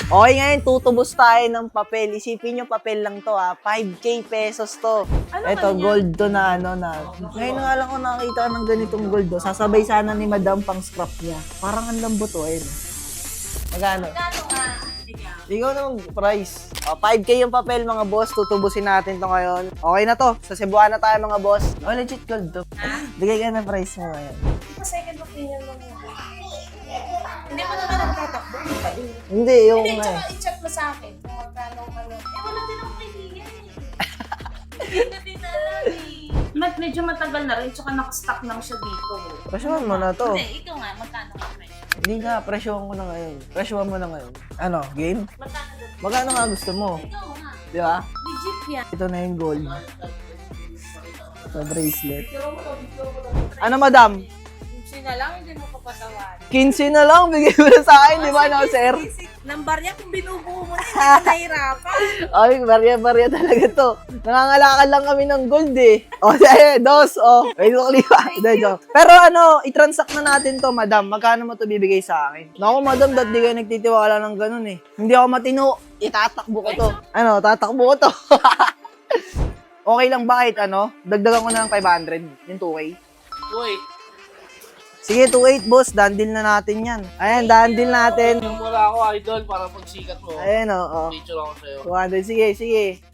Okay, ngayon tutubos tayo ng papel. Isipin nyo, papel lang to 5K pesos to. Ito, gold to na ano na. Ngayon nga lang ko nakakita ng ganitong gold do. Sasabay sana ni Madam pang scrap niya. Parang ang lambot to, ayun. Magkano? Magkano nga? Ikaw naman, price. 5K yung papel, mga boss. Tutubusin natin to ngayon. Okay na to. Sa Cebuana tayo, mga boss. Oh, legit gold to. Bigay ka na price mo ngayon. Second opinion mo muna. Hindi mo naman nagtatakbo. Hindi, yung Hindi, tsaka i-chat mo sa akin kung magkano. Wala din ako kaibigan Hindi na din alam Medyo matagal na rin, tsaka nakastock lang siya dito. Presyohan mo na to. Hindi, ikaw nga, magkano ka presyo? Hindi nga, presyohan ko na ngayon. Presyohan mo na ngayon. Ano, game? Magkano doon? Magkano nga gusto mo? Ikaw nga. Di ba? Legit yan. Ito na yung gold. Sa bracelet. Ano, madam? Sina lang, hindi mo papatawan. 15 na lang, bigay mo na sa akin, di ba, no, sir? Lambar niya kung binubuo mo na, hindi ka nahirapan. Ay, barya-barya talaga to. Nangangalakal lang kami ng gold eh. O, dos, Wait, pero ano, i-transact na natin to, madam. Magkano mo to bibigay sa akin? Naku, madam, ba't di kayo nagtitiwala ng ganun eh? Hindi ako matino. Itatakbo ko to. Ano, tatakbo ko to. Okay lang ba kahit ano? Dagdagan ko na ng 500, yung 2K. Uy, Sige, 2.8 boss, dandil na natin yan. Ayan, dandil natin. yung wala ako idol para pagsikat mo. Ayan, oo. Picture ako sa'yo. 200, sige.